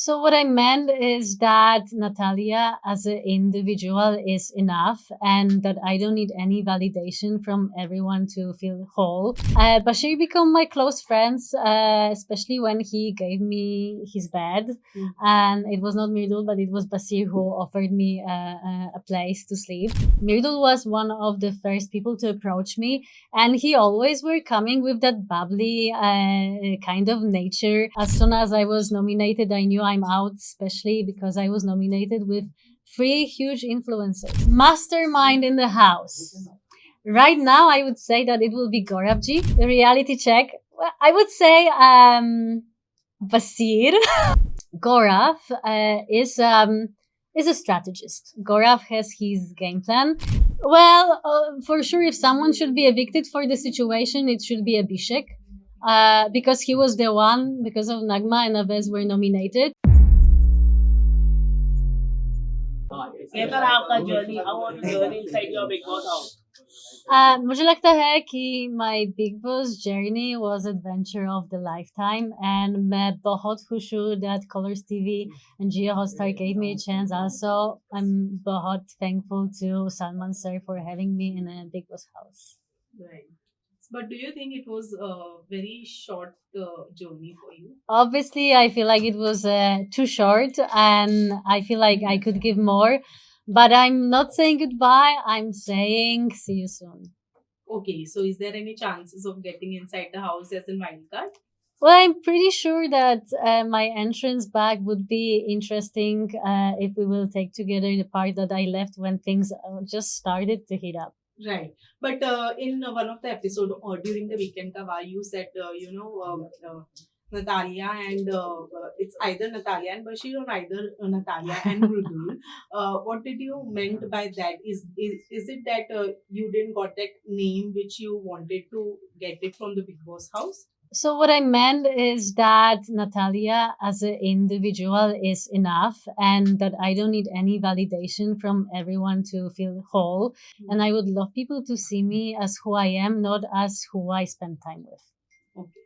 So what I meant is that Natalia as an individual is enough and that I don't need any validation from everyone to feel whole. Bashir became my close friends, especially when he gave me his bed. And it was not Mirdul, but it was Basir who offered me a place to sleep. Mirdul was one of the first people to approach me, and he always were coming with that bubbly kind of nature. As soon as I was nominated, I knew I'm out, especially because I was nominated with three huge influencers. Mastermind in the house. Right now, I would say that it will be Goravji. The reality check. Well, I would say Basir. Gorav is a strategist. Gorav has his game plan. Well, for sure, if someone should be evicted for the situation, it should be Abhishek. Because he was the one, because of Nagma and Avez were nominated. कैसा रहा आपका journey how was the journey inside your big boss house मुझे लगता है कि my Big Boss journey was adventure of the lifetime and मैं बहुत खुश हूँ that Colors TV and Jio Hotstar gave me a chance. Also, I'm बहुत thankful to Salman sir for having me in a Big Boss house. Right. But do you think it was a very short journey for you? Obviously, I feel like it was too short and I feel like I could give more. But I'm not saying goodbye. I'm saying see you soon. Okay, so is there any chances of getting inside the house as a wildcard? Well, I'm pretty sure that my entrance back would be interesting if we will take together the part that I left when things just started to heat up. Right. But in one of the episode or during the weekend Kava, you said, Natalia and it's either Natalia and Bashir or either Natalia and Mrudul. What did you meant by that? Is it that you didn't got that name which you wanted to get it from the Big Boss house? So what I meant is that Natalia as an individual is enough and that I don't need any validation from everyone to feel whole. And I would love people to see me as who I am, not as who I spend time with. Okay.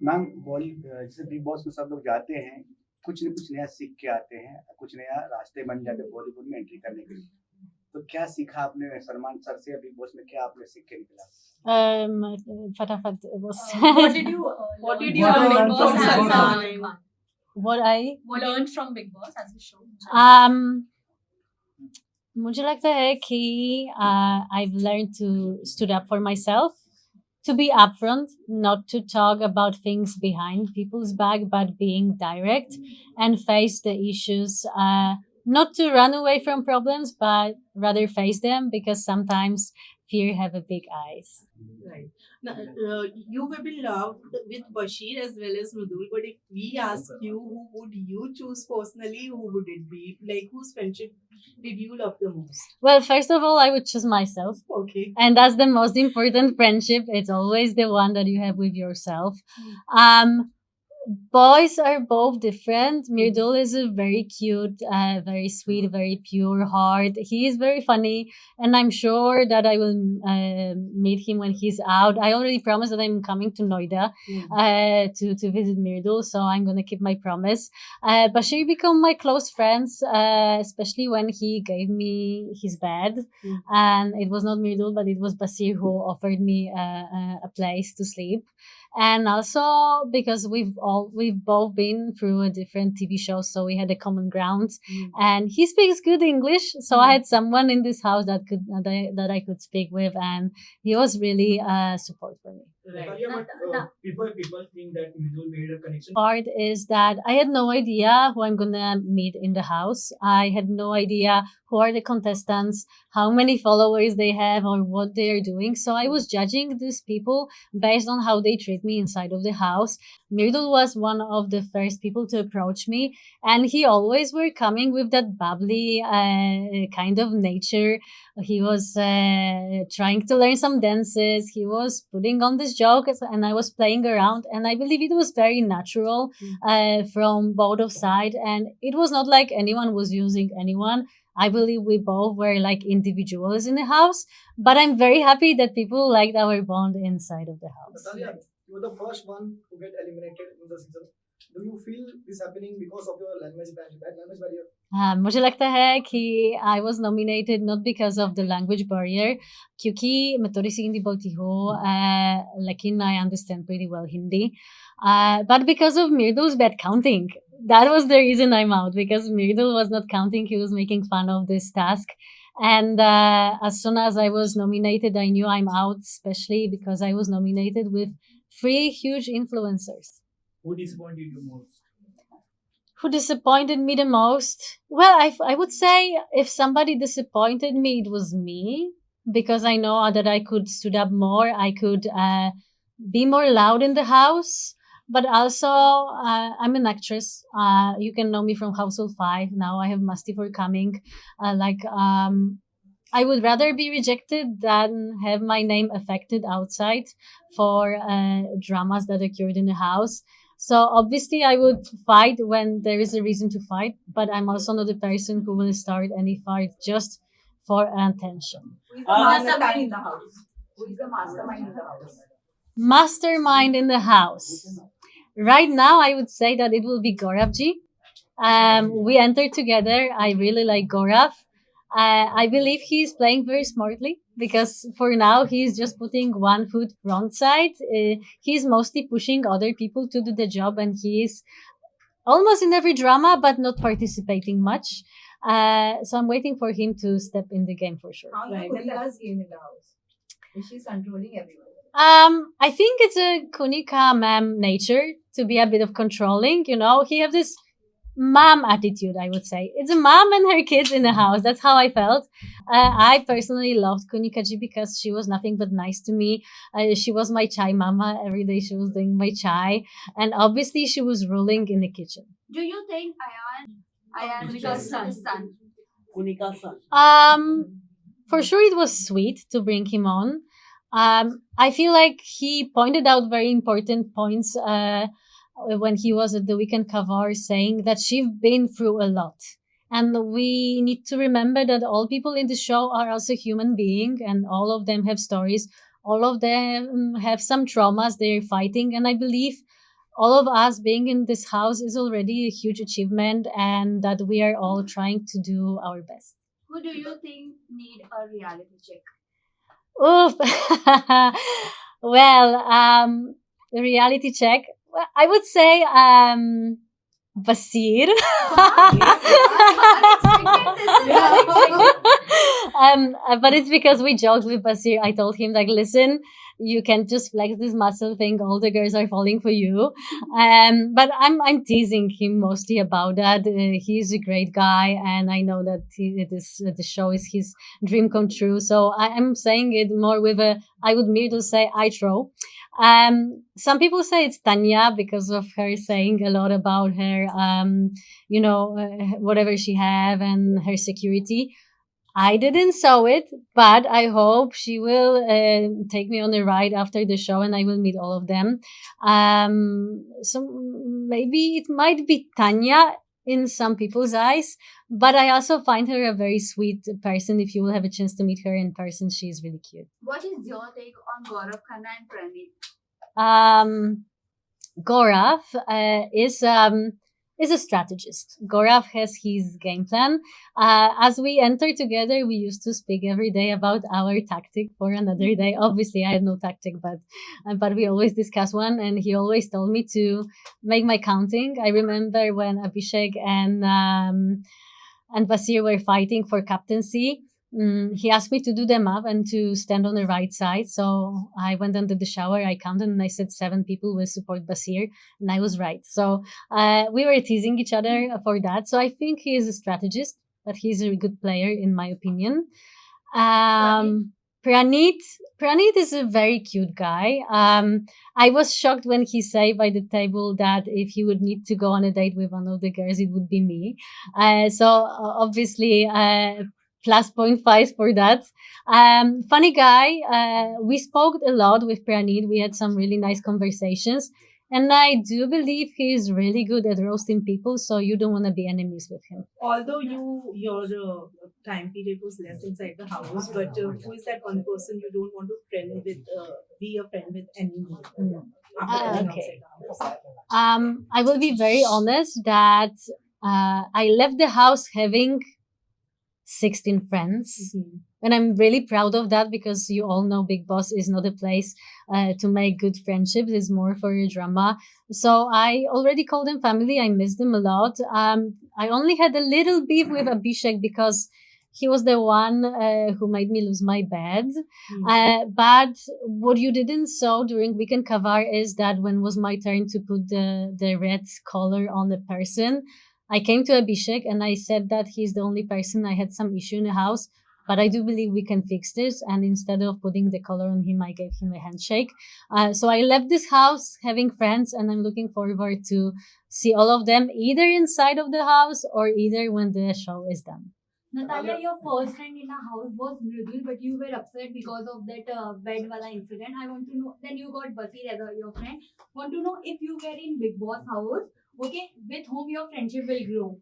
Ma'am जैसे big boss में सब लोग जाते हैं, कुछ न कुछ नया सीख के आते हैं, कुछ नया रास्ते बन जाते हैं बॉलीवुड में एंट्री करने के लिए। तो क्या सीखा आपने सलमान सर से बिग बॉस में, क्या आपने सीख के निकला? फटाफट was What did you learn from Salman? what I learned from Big Boss as a show? मुझे लगता है कि I've learned to stood up for myself, to be upfront, not to talk about things behind people's back, but being direct and face the issues. Not to run away from problems, but rather face them because sometimes fear have a big eyes. Right. Now, you will be loved with Bashir as well as Mudul, but if we ask you, who would you choose personally? Who would it be? Like, whose friendship did you love the most? Well, first of all, I would choose myself. Okay. And that's the most important friendship. It's always the one that you have with yourself. Boys are both different. Mirdul is a very cute, very sweet, very pure heart. He is very funny, and I'm sure that I will meet him when he's out. I already promised that I'm coming to Noida to visit Mirdul, so I'm gonna keep my promise. Bashir became my close friends, especially when he gave me his bed, and it was not Mirdul, but it was Basir who offered me a place to sleep. And also because we've both been through a different TV shows, so we had a common ground. And he speaks good English, so I had someone in this house that could that I could speak with, and he was really support for me. Right. people think that Mridul made a connection. Part is that I had no idea who I'm gonna meet in the house. I had no idea who are the contestants, how many followers they have, or what they are doing. So I was judging these people based on how they treat me inside of the house. Mirdul was one of the first people to approach me, and he always were coming with that bubbly kind of nature. He was trying to learn some dances. He was putting on this joke, and I was playing around. And I believe it was very natural from both of sides, and it was not like anyone was using anyone. I believe we both were like individuals in the house, but I'm very happy that people liked our bond inside of the house. Natalia, you were the first one to get eliminated in the season. Do you feel this happening because of your language barrier, bad language barrier? मुझे लगता है कि I was nominated not because of the language barrier, क्योंकि मैं थोड़ी सी हिंदी बोलती हूँ, लेकिन I understand pretty well Hindi, but because of Mirdul's bad counting. That was the reason I'm out, because Mirdul was not counting. He was making fun of this task. And as soon as I was nominated, I knew I'm out, especially because I was nominated with 3 huge influencers. Who disappointed you most? Who disappointed me the most? Well, I would say if somebody disappointed me, it was me, because I know that I could stood up more. I could be more loud in the house. But also, I'm an actress. You can know me from Household 5. Now I have Musty for Coming. I would rather be rejected than have my name affected outside for dramas that occurred in the house. So obviously I would fight when there is a reason to fight, but I'm also not the person who will start any fight just for attention. Who is the mastermind in the house? Who is the mastermind in the house? Mastermind in the house. Right now, I would say that it will be Gauravji. We entered together. I really like Gaurav. I believe he's playing very smartly, because for now he's just putting one foot front side. He's mostly pushing other people to do the job, and he's almost in every drama, but not participating much. So I'm waiting for him to step in the game for sure. How's Right. the Kuria's game in the house? Is she controlling everyone? I think it's a Kunika ma'am nature to be a bit of controlling. You know, he have this mom attitude, I would say. It's a mom and her kids in the house. That's how I felt. I personally loved Kunikaji because she was nothing but nice to me. She was my chai mama. Every day she was doing my chai. And obviously she was ruling in the kitchen. Do you think Ayana's son? Kunika's son. For sure it was sweet to bring him on. I feel like he pointed out very important points when he was at the Weekend Cover, saying that she's been through a lot. And we need to remember that all people in the show are also human beings, and all of them have stories. All of them have some traumas they're fighting. And I believe all of us being in this house is already a huge achievement, and that we are all trying to do our best. Who do you think need a reality check? Oof. Well, the reality check. Well, I would say Basir. But it's because we joked with Basir. I told him, like, listen, you can't just flex this muscle thing. All the girls are falling for you. But I'm teasing him mostly about that. He's a great guy, and I know that the show is his dream come true. So I'm saying it more with I would merely say I throw. Some people say it's Tanya because of her saying a lot about her, whatever she have and her security. I didn't saw it, but I hope she will take me on a ride after the show, and I will meet all of them. So maybe it might be Tanya in some people's eyes, but I also find her a very sweet person. If you will have a chance to meet her in person, she's really cute. What is your take on Gaurav Khanna and Pranit? Gaurav is a strategist. Gaurav has his game plan. As we enter together, we used to speak every day about our tactic for another day. Obviously, I had no tactic, but we always discuss one, and he always told me to make my counting. I remember when Abhishek and Basir were fighting for captaincy. He asked me to do them up and to stand on the right side. So I went under the shower, I counted, and I said 7 people will support Basir, and I was right. So we were teasing each other for that. So I think he is a strategist, but he's a good player in my opinion. Pranit is a very cute guy. I was shocked when he said by the table that if he would need to go on a date with one of the girls, it would be me. Obviously, plus 0.5 for that. Funny guy. We spoke a lot with Pranit. We had some really nice conversations. And I do believe he is really good at roasting people, so you don't want to be enemies with him. Although your time period was less inside the house, but who is that one person you don't want to be a friend with anymore? After being Okay. outside the house? I will be very honest that I left the house having 16 friends. Mhm. And I'm really proud of that because you all know Big Boss is not a place to make good friendships. It's more for your drama. So I already called them family. I miss them a lot. I only had a little beef with Abhishek because he was the one who made me lose my bed. But what you didn't saw during weekend cover is that when was my turn to put the red color on the person, I came to Abhishek and I said that he's the only person I had some issue in the house, but I do believe we can fix this. And instead of putting the color on him, I gave him a handshake. So I left this house having friends, and I'm looking forward to see all of them either inside of the house or either when the show is done. Natalia, your first friend in a house was Mridul, but you were upset because of that bed wala incident. I want to know. Then you got Basir as your friend. Want to know if you were in Big Boss house, okay, with whom your friendship will grow.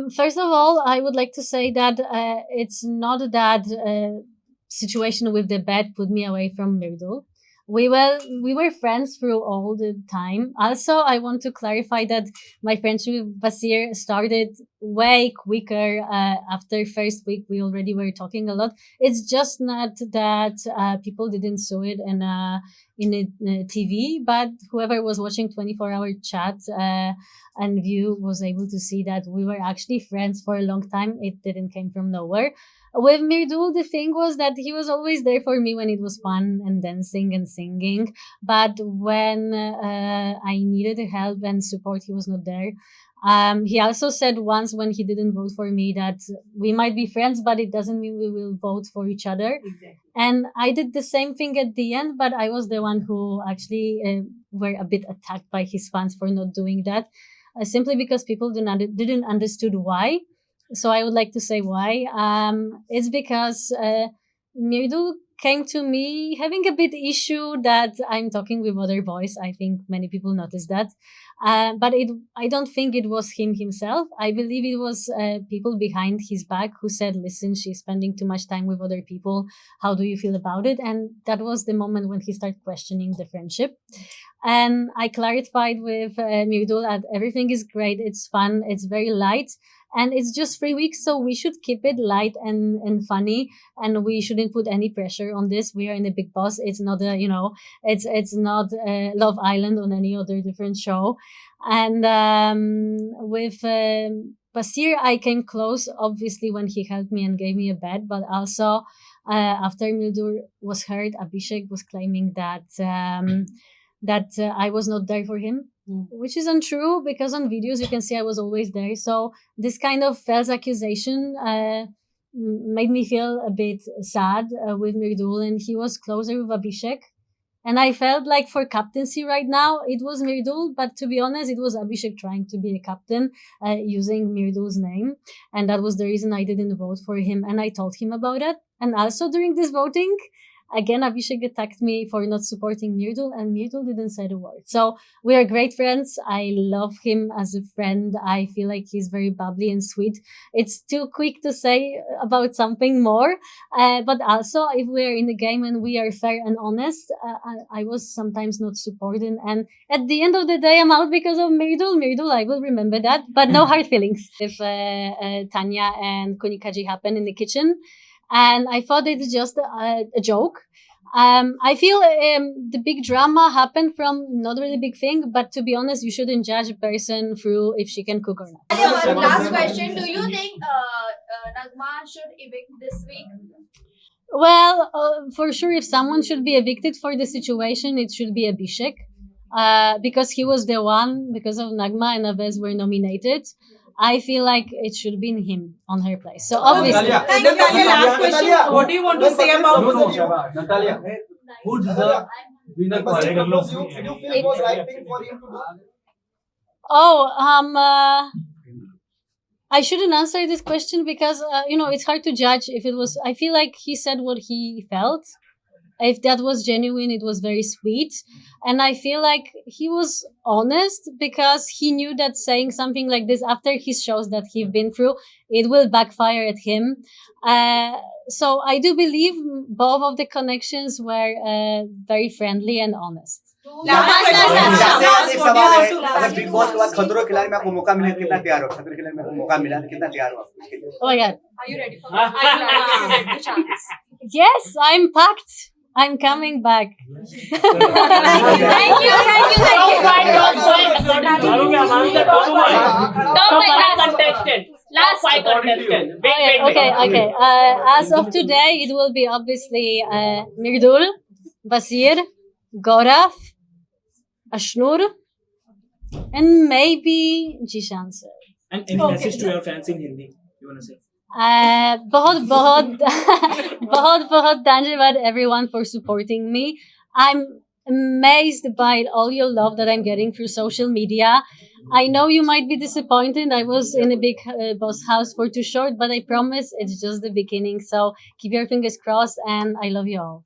First of all, I would like to say that it's not that situation with the bed put me away from Myrtle. We were friends through all the time. Also, I want to clarify that my friendship with Basir started way quicker. After first week, we already were talking a lot. It's just not that people didn't saw it in a TV, but whoever was watching 24-hour chat and View was able to see that we were actually friends for a long time. It didn't come from nowhere. With Mirdul, the thing was that he was always there for me when it was fun and dancing and singing. But when I needed help and support, he was not there. He also said once when he didn't vote for me that we might be friends, but it doesn't mean we will vote for each other. Exactly. And I did the same thing at the end, but I was the one who actually were a bit attacked by his fans for not doing that, simply because people didn't understood why. So I would like to say why. It's because Mirdul came to me having a bit issue that I'm talking with other boys. I think many people noticed that. But I don't think it was him himself. I believe it was people behind his back who said, listen, she's spending too much time with other people. How do you feel about it? And that was the moment when he started questioning the friendship. And I clarified with Mirdul that everything is great. It's fun. It's very light. And it's just 3 weeks, so we should keep it light and funny, and we shouldn't put any pressure on this. We are in the Big Boss. It's not it's not Love Island on any other different show. And with Basir, I came close, obviously, when he helped me and gave me a bed, but also after Mildur was hurt, Abhishek was claiming that I was not there for him, which is untrue because on videos you can see I was always there. So this kind of false accusation made me feel a bit sad with Mirdul, and he was closer with Abhishek. And I felt like for captaincy right now, it was Mirdul, but to be honest, it was Abhishek trying to be a captain using Mirdul's name. And that was the reason I didn't vote for him. And I told him about it. And also during this voting, again, Abhishek attacked me for not supporting Mirdul, and Mirdul didn't say a word. So we are great friends. I love him as a friend. I feel like he's very bubbly and sweet. It's too quick to say about something more. But also, if we are in the game and we are fair and honest, I was sometimes not supported. And at the end of the day, I'm out because of Mirdul. Mirdul, I will remember that. But no hard feelings. If Tanya and Kunikaji happened in the kitchen, and I thought it's just a joke. I feel the big drama happened from not really big thing, but to be honest, you shouldn't judge a person through if she can cook or not. Last question. Do you think Nagma should evict this week? Well, for sure, if someone should be evicted for the situation, it should be Abhishek. Because he was the one, because of Nagma and Avez were nominated. I feel like it should be him on her place. So obviously, Natalia, last question. What do you want to say about Natalia, Who deserves winner Basir quality? proposed you. Did you feel it was right thing for him to do? I shouldn't answer this question because it's hard to judge if it was. I feel like he said what he felt, if that was genuine, it was very sweet. And I feel like he was honest because he knew that saying something like this after he shows that he's been through, it will backfire at him. So I do believe both of the connections were very friendly and honest. Last जैसे एक what सवाल do है, you want to अगर ask? Big boss के बाद खतरों के खिलाड़ी में आपको मौका मिले कितना तैयार हो? खतरों के खिलाड़ी में आपको मौका मिला कितना तैयार हो आप उसके लिए? Oh my god. Are you ready for that? Are you ready to get the chance? Yes, I'm packed. I'm coming back. Thank you. Top five contestant. Last 5 contestant. Okay. As of today, it will be obviously Mirdul, Basir, Gaurav, Ashnur, and maybe Jishan sir. And any message to your fans in Hindi you want to say? बहुत धन्यवाद everyone for supporting me. I'm amazed by all your love that I'm getting through social media. I know you might be disappointed. I was in a big boss house for too short, but I promise it's just the beginning. So keep your fingers crossed, and I love you all.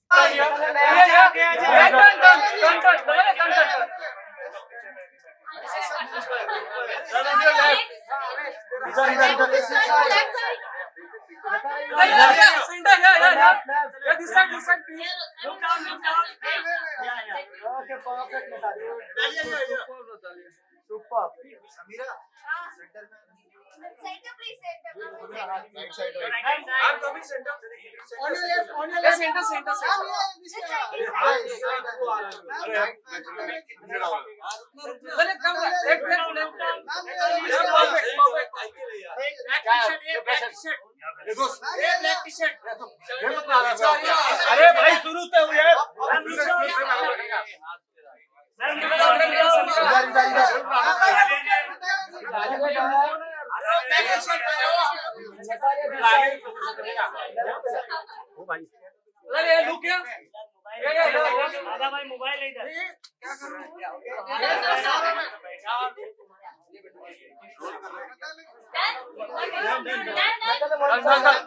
अरे भाई शुरू से हुई है Done.